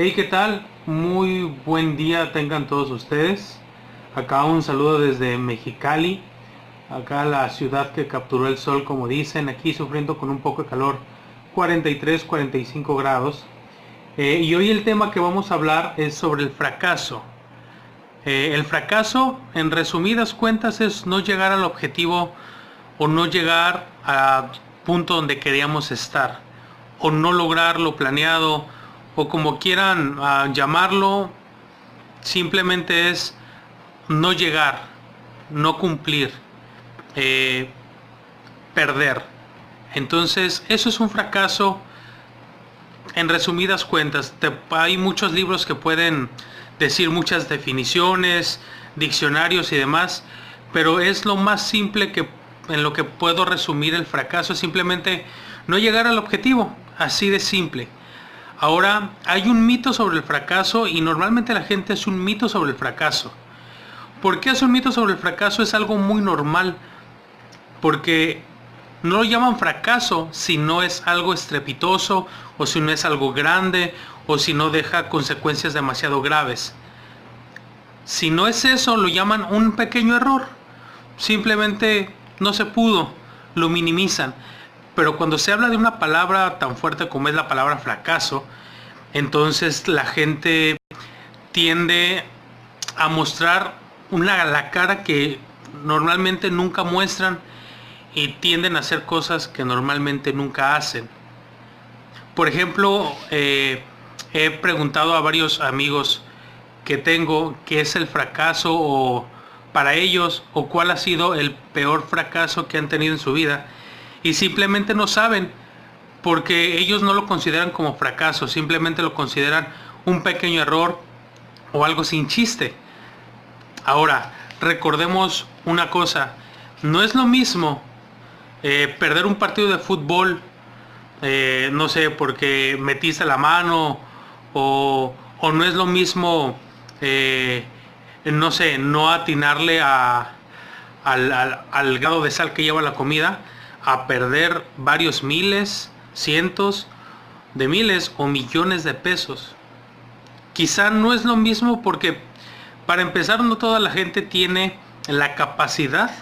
Hey, ¿qué tal? Muy buen día tengan todos ustedes. Acá un saludo desde Mexicali, acá la ciudad que capturó el sol, como dicen, aquí sufriendo con un poco de calor, 43, 45 grados. Y hoy el tema que vamos a hablar es sobre el fracaso. El fracaso, en resumidas cuentas, es no llegar al objetivo o no llegar al punto donde queríamos estar, o no lograr lo planeado, o como quieran llamarlo, simplemente es no llegar, no cumplir, eh, perder. Entonces, eso es un fracaso en resumidas cuentas. Hay muchos libros que pueden decir muchas definiciones, diccionarios y demás, pero es lo más simple que en lo que puedo resumir el fracaso, es simplemente no llegar al objetivo, así de simple. Ahora, hay un mito sobre el fracaso y normalmente la gente es un mito sobre el fracaso. ¿Por qué es un mito sobre el fracaso? Es algo muy normal, porque no lo llaman fracaso si no es algo estrepitoso, o si no es algo grande, o si no deja consecuencias demasiado graves. Si no es eso, lo llaman un pequeño error. Simplemente no se pudo, lo minimizan. Pero cuando se habla de una palabra tan fuerte como es la palabra fracaso, entonces la gente tiende a mostrar la cara que normalmente nunca muestran, y tienden a hacer cosas que normalmente nunca hacen. Por ejemplo, he preguntado a varios amigos que tengo qué es el fracaso o para ellos, o cuál ha sido el peor fracaso que han tenido en su vida, y simplemente no saben, porque ellos no lo consideran como fracaso, simplemente lo consideran un pequeño error o algo sin chiste. Ahora, recordemos una cosa, no es lo mismo perder un partido de fútbol, no sé, porque metiste la mano, o no es lo mismo, no sé, no atinarle al grado de sal que lleva la comida, a perder varios miles, cientos de miles o millones de pesos. Quizá no es lo mismo porque, para empezar, no toda la gente tiene la capacidad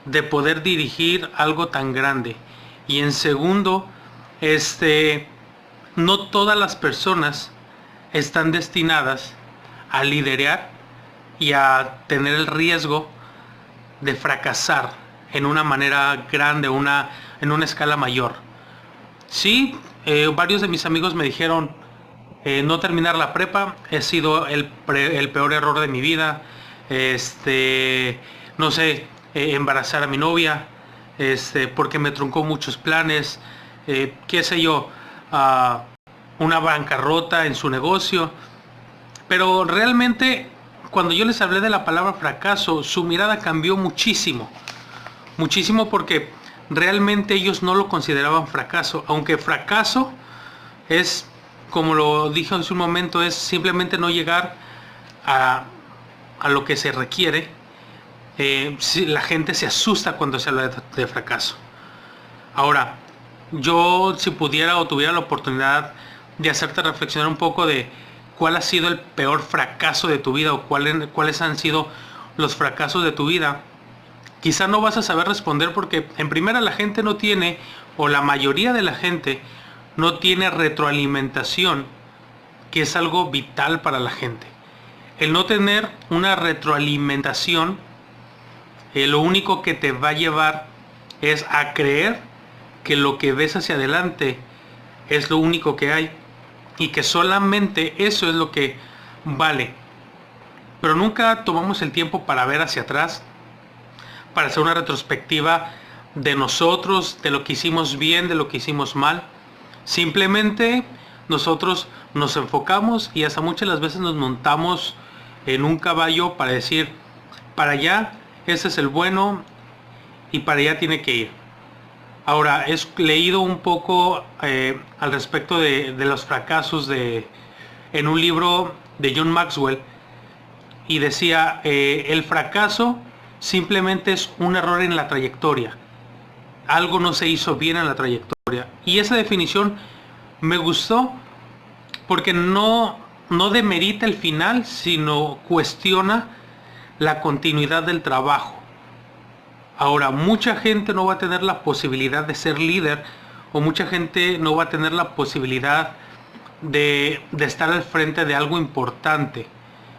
de poder dirigir algo tan grande. Y en segundo, no todas las personas están destinadas a liderar y a tener el riesgo de fracasar en una manera grande, en una escala mayor. Sí, varios de mis amigos me dijeron, no terminar la prepa ha sido el peor error de mi vida. No sé, embarazar a mi novia, porque me truncó muchos planes, qué sé yo, ah, una bancarrota en su negocio. Pero realmente, cuando yo les hablé de la palabra fracaso, su mirada cambió muchísimo. Muchísimo, porque realmente ellos no lo consideraban fracaso. Aunque fracaso es, como lo dije hace un momento, es simplemente no llegar a, a lo que se requiere. La gente se asusta cuando se habla de fracaso. Ahora, yo, si pudiera o tuviera la oportunidad de hacerte reflexionar un poco de cuál ha sido el peor fracaso de tu vida, o cuáles han sido los fracasos de tu vida, quizá no vas a saber responder, porque en primera la gente no tiene, o la mayoría de la gente no tiene retroalimentación, que es algo vital para la gente. El no tener una retroalimentación, lo único que te va a llevar es a creer que lo que ves hacia adelante es lo único que hay, y que solamente eso es lo que vale. Pero nunca tomamos el tiempo para ver hacia atrás, para hacer una retrospectiva de nosotros, de lo que hicimos bien, de lo que hicimos mal. Simplemente nosotros nos enfocamos, y hasta muchas las veces nos montamos en un caballo para decir, para allá, ese es el bueno, y para allá tiene que ir. Ahora, he leído un poco al respecto de los fracasos en un libro de John Maxwell, y decía, el fracaso simplemente es un error en la trayectoria. Algo no se hizo bien en la trayectoria. Y esa definición me gustó, porque no demerita el final, sino cuestiona la continuidad del trabajo. Ahora, mucha gente no va a tener la posibilidad de ser líder, o mucha gente no va a tener la posibilidad de estar al frente de algo importante,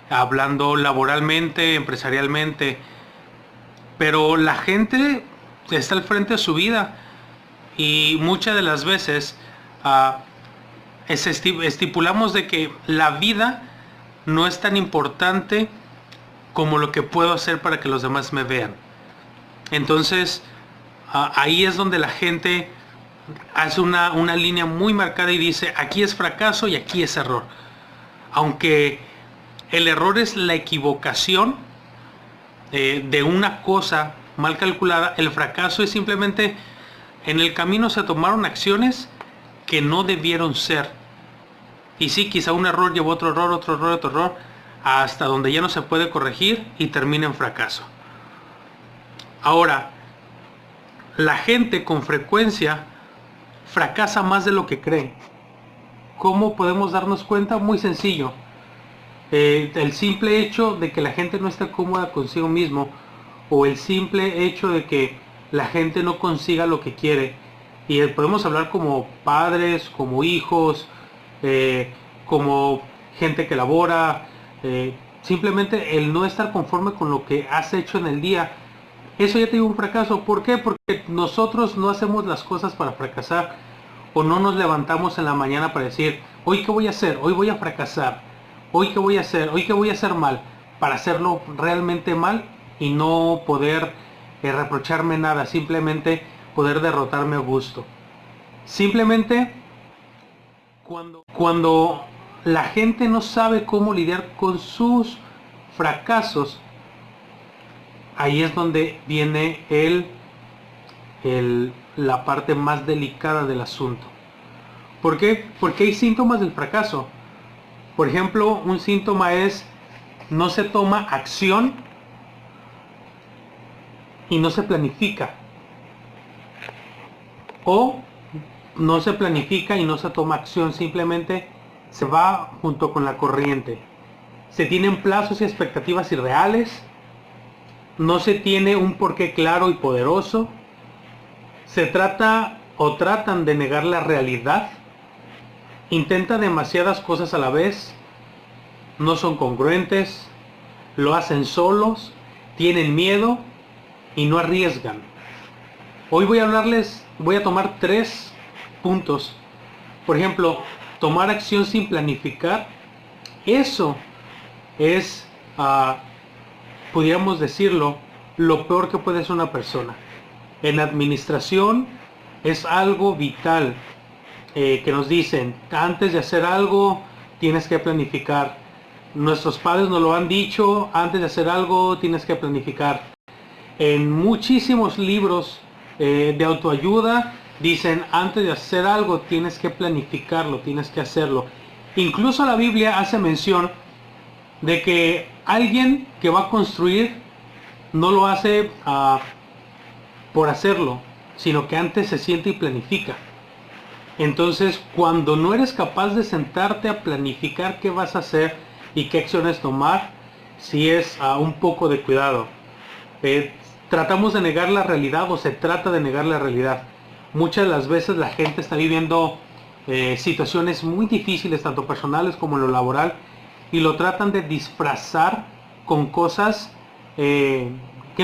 hablando laboralmente, empresarialmente, pero la gente está al frente de su vida, y muchas de las veces estipulamos de que la vida no es tan importante como lo que puedo hacer para que los demás me vean. Entonces ahí es donde la gente hace una línea muy marcada y dice, aquí es fracaso y aquí es error. Aunque el error es la equivocación de una cosa mal calculada, el fracaso es simplemente en el camino se tomaron acciones que no debieron ser. Y sí, quizá un error llevó otro error, otro error, otro error, hasta donde ya no se puede corregir y termina en fracaso. Ahora, la gente con frecuencia fracasa más de lo que cree. ¿Cómo podemos darnos cuenta? Muy sencillo. El simple hecho de que la gente no está cómoda consigo mismo, o el simple hecho de que la gente no consiga lo que quiere. Y podemos hablar como padres, como hijos, como gente que labora, simplemente el no estar conforme con lo que has hecho en el día, eso ya te dio un fracaso. ¿Por qué? Porque nosotros no hacemos las cosas para fracasar, o no nos levantamos en la mañana para decir, hoy qué voy a hacer, hoy voy a fracasar, hoy qué voy a hacer, hoy qué voy a hacer mal, para hacerlo realmente mal y no poder reprocharme nada, simplemente poder derrotarme a gusto. Simplemente cuando la gente no sabe cómo lidiar con sus fracasos, ahí es donde viene la parte más delicada del asunto. ¿Por qué? Porque hay síntomas del fracaso. Por ejemplo, un síntoma es no se toma acción y no se planifica. O no se planifica y no se toma acción, simplemente se va junto con la corriente. Se tienen plazos y expectativas irreales. No se tiene un porqué claro y poderoso. Se trata o tratan de negar la realidad. Intentan demasiadas cosas a la vez. No son congruentes. Lo hacen solos. Tienen miedo y no arriesgan. Hoy voy a tomar 3 puntos. Por ejemplo, tomar acción sin planificar. Eso es, pudiéramos decirlo, lo peor que puede ser una persona. En administración es algo vital, que nos dicen, antes de hacer algo tienes que planificar. Nuestros padres nos lo han dicho, antes de hacer algo tienes que planificar. En muchísimos libros de autoayuda dicen, antes de hacer algo tienes que planificarlo, tienes que hacerlo. Incluso la Biblia hace mención de que alguien que va a construir no lo hace por hacerlo, sino que antes se siente y planifica. Entonces, cuando no eres capaz de sentarte a planificar qué vas a hacer y qué acciones tomar, sí es un poco de cuidado. Tratamos de negar la realidad, o se trata de negar la realidad. Muchas de las veces la gente está viviendo situaciones muy difíciles, tanto personales como en lo laboral, y lo tratan de disfrazar con cosas que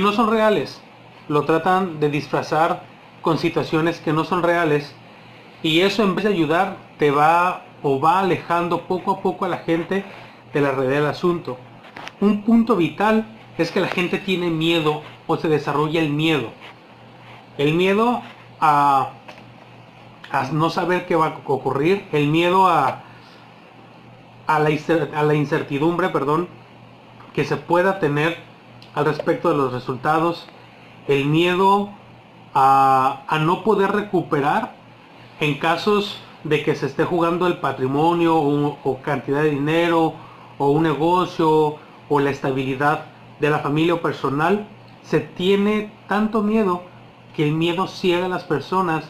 no son reales. Lo tratan de disfrazar con situaciones que no son reales, y eso, en vez de ayudar, te va alejando poco a poco a la gente de la realidad del asunto. Un punto vital es que la gente tiene miedo, o se desarrolla el miedo. El miedo a no saber qué va a ocurrir, el miedo a la incertidumbre, que se pueda tener al respecto de los resultados, el miedo a no poder recuperar en casos de que se esté jugando el patrimonio, o cantidad de dinero, o un negocio, o la estabilidad de la familia o personal. Se tiene tanto miedo que el miedo ciega a las personas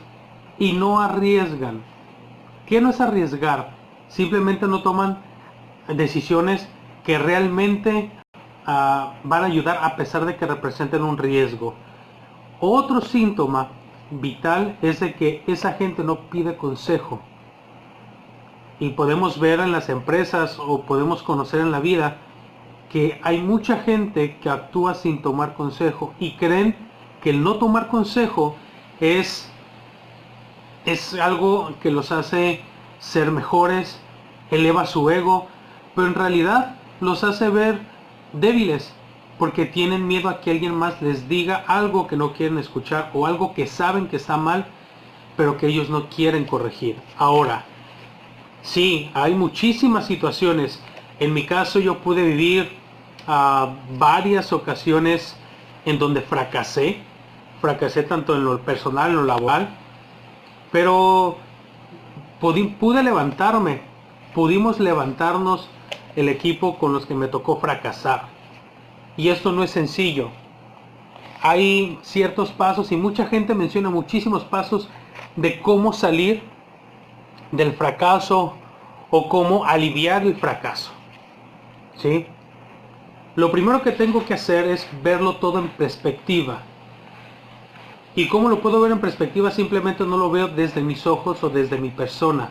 y no arriesgan. ¿Qué no es arriesgar? simplemente no toman decisiones que realmente van a ayudar a pesar de que representen un riesgo. Otro síntoma vital es de que esa gente no pide consejo. Y podemos ver en las empresas o podemos conocer en la vida que hay mucha gente que actúa sin tomar consejo y creen que el no tomar consejo es algo que los hace ser mejores, eleva su ego, pero en realidad los hace ver débiles porque tienen miedo a que alguien más les diga algo que no quieren escuchar o algo que saben que está mal, pero que ellos no quieren corregir. Ahora, sí, hay muchísimas situaciones. En mi caso yo pude vivir varias ocasiones en donde fracasé tanto en lo personal, en lo laboral, pero pude levantarme, pudimos levantarnos el equipo con los que me tocó fracasar. Y esto no es sencillo. Hay ciertos pasos y mucha gente menciona muchísimos pasos de cómo salir del fracaso o cómo aliviar el fracaso. ¿Sí? Lo primero que tengo que hacer es verlo todo en perspectiva. ¿Y cómo lo puedo ver en perspectiva? Simplemente no lo veo desde mis ojos o desde mi persona.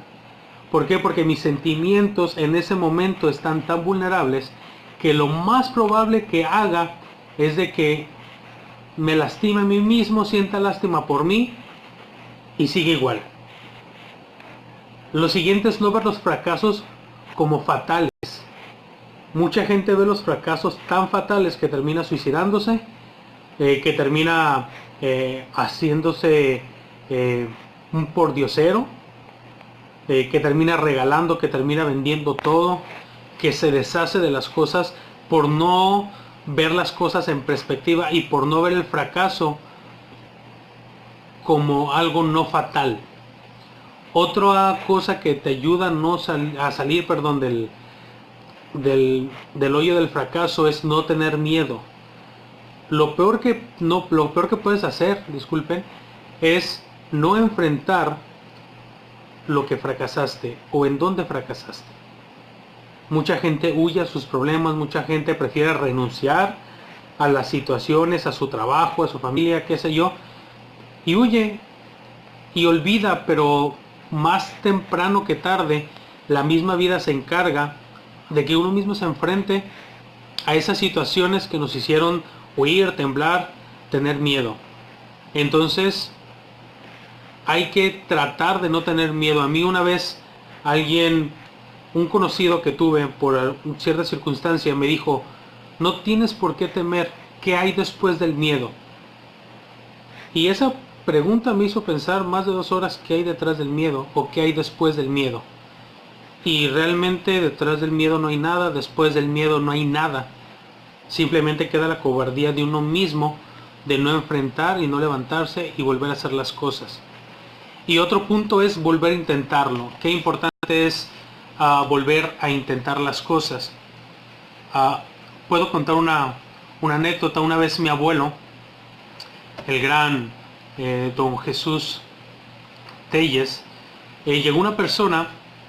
¿Por qué? Porque mis sentimientos en ese momento están tan vulnerables que lo más probable que haga es de que me lastime a mí mismo, sienta lástima por mí y sigue igual. Lo siguiente es no ver los fracasos como fatales. Mucha gente ve los fracasos tan fatales que termina suicidándose, que termina haciéndose un pordiosero, que termina regalando, que termina vendiendo todo, que se deshace de las cosas por no ver las cosas en perspectiva y por no ver el fracaso como algo no fatal. Otra cosa que te ayuda a salir del hoyo del fracaso es no tener miedo. Lo peor que puedes hacer, disculpen, es no enfrentar lo que fracasaste o en dónde fracasaste. Mucha gente huye a sus problemas, mucha gente prefiere renunciar a las situaciones, a su trabajo, a su familia, qué sé yo, y huye y olvida, pero más temprano que tarde la misma vida se encarga de que uno mismo se enfrente a esas situaciones que nos hicieron huir, temblar, tener miedo. Entonces hay que tratar de no tener miedo. A mí una vez un conocido que tuve por cierta circunstancia me dijo: no tienes por qué temer, ¿qué hay después del miedo? Y esa pregunta me hizo pensar más de 2 horas qué hay detrás del miedo o qué hay después del miedo. Y realmente detrás del miedo no hay nada, después del miedo no hay nada. Simplemente queda la cobardía de uno mismo de no enfrentar y no levantarse y volver a hacer las cosas. Y otro punto es volver a intentarlo. Qué importante es volver a intentar las cosas. Puedo contar una anécdota. Una vez mi abuelo, el gran don Jesús Telles, llegó una persona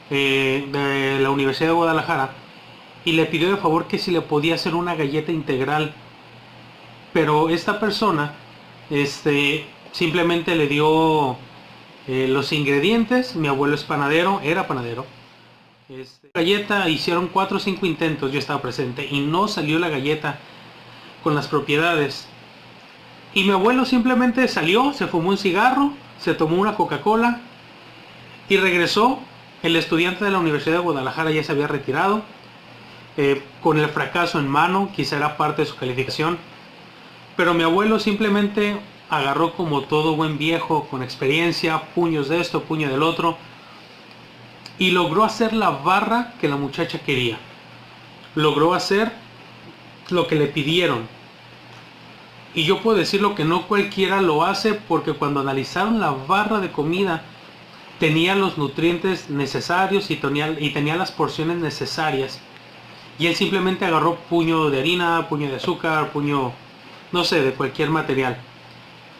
de la Universidad de Guadalajara y le pidió de favor que si le podía hacer una galleta integral. Pero esta persona simplemente le dio los ingredientes. Mi abuelo es panadero, era panadero. Galleta, hicieron 4 o 5 intentos, yo estaba presente, y no salió la galleta con las propiedades. Y mi abuelo simplemente salió, se fumó un cigarro, se tomó una Coca-Cola y regresó. El estudiante de la Universidad de Guadalajara ya se había retirado, con el fracaso en mano, quizá era parte de su calificación. Pero mi abuelo simplemente agarró, como todo buen viejo con experiencia, puños de esto, puño del otro, y logró hacer la barra que la muchacha quería. Logró hacer lo que le pidieron. Y yo puedo decirlo que no cualquiera lo hace, porque cuando analizaron la barra de comida tenía los nutrientes necesarios y tenía las porciones necesarias. Y él simplemente agarró puño de harina, puño de azúcar, puño, no sé, de cualquier material.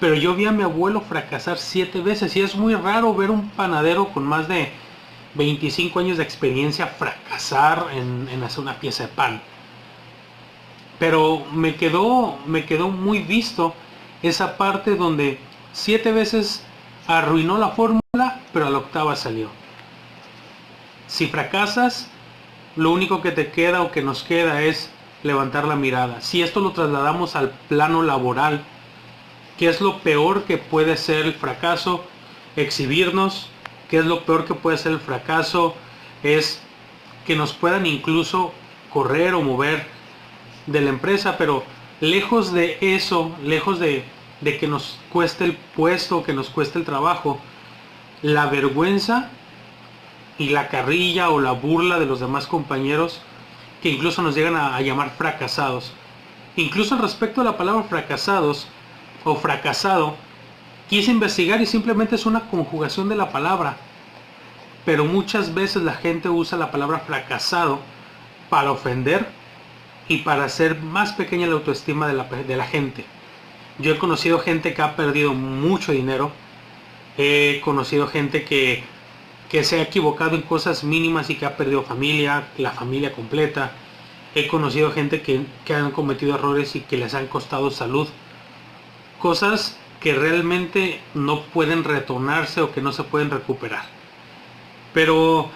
Pero yo vi a mi abuelo fracasar 7 veces, y es muy raro ver un panadero con más de 25 años de experiencia fracasar en hacer una pieza de pan. Pero me quedó muy visto esa parte donde 7 veces arruinó la fórmula, pero a la octava salió. Si fracasas, lo único que te queda o que nos queda es levantar la mirada. Si esto lo trasladamos al plano laboral, ¿qué es lo peor que puede ser el fracaso? Exhibirnos. ¿Qué es lo peor que puede ser el fracaso? Es que nos puedan incluso correr o mover de la empresa, pero lejos de eso, lejos de que nos cueste el puesto, que nos cueste el trabajo, la vergüenza y la carrilla o la burla de los demás compañeros, que incluso nos llegan a llamar fracasados. Incluso al respecto de la palabra fracasados o fracasado, quise investigar y simplemente es una conjugación de la palabra, pero muchas veces la gente usa la palabra fracasado para ofender y para hacer más pequeña la autoestima de la gente. Yo he conocido gente que ha perdido mucho dinero, he conocido gente que se ha equivocado en cosas mínimas y que ha perdido familia, la familia completa. He conocido gente que han cometido errores y que les han costado salud. Cosas que realmente no pueden retornarse o que no se pueden recuperar. Pero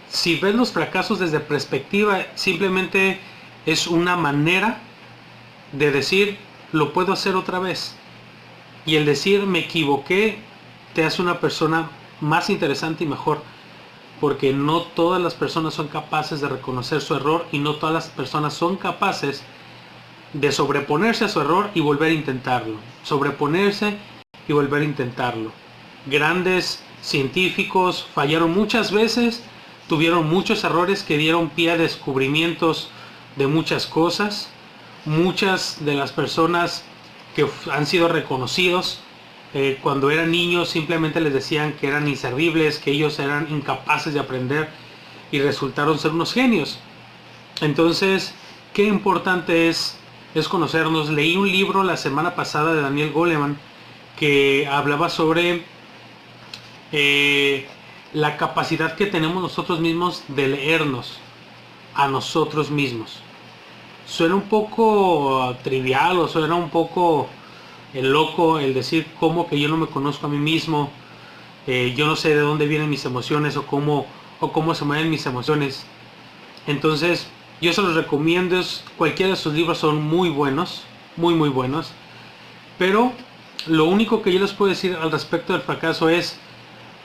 si ves los fracasos desde perspectiva, simplemente es una manera de decir, lo puedo hacer otra vez. Y el decir, me equivoqué, te hace una persona más interesante y mejor, porque no todas las personas son capaces de reconocer su error y no todas las personas son capaces de sobreponerse a su error y volver a intentarlo, sobreponerse y volver a intentarlo. Grandes científicos fallaron muchas veces, tuvieron muchos errores que dieron pie a descubrimientos de muchas cosas. Muchas de las personas que han sido reconocidos cuando eran niños simplemente les decían que eran inservibles, que ellos eran incapaces de aprender y resultaron ser unos genios. Entonces, qué importante es conocernos. Leí un libro la semana pasada de Daniel Goleman que hablaba sobre la capacidad que tenemos nosotros mismos de leernos a nosotros mismos. Suena un poco trivial o suena un poco loco el decir cómo que yo no me conozco a mí mismo, yo no sé de dónde vienen mis emociones o cómo se mueven mis emociones. Entonces yo se los recomiendo, cualquiera de sus libros son muy buenos, muy buenos, pero lo único que yo les puedo decir al respecto del fracaso es,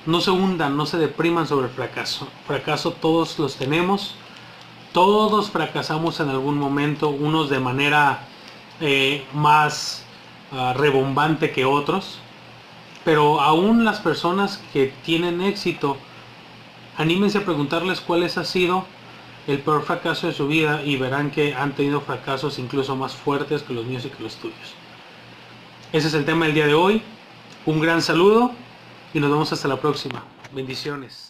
no se hundan, no se depriman sobre el fracaso. Fracaso todos los tenemos, todos fracasamos en algún momento, unos de manera más rebombante que otros, pero aún las personas que tienen éxito, anímense a preguntarles cuál ha sido el peor fracaso de su vida y verán que han tenido fracasos incluso más fuertes que los míos y que los tuyos. Ese es el tema del día de hoy. Un gran saludo y nos vemos hasta la próxima. Bendiciones.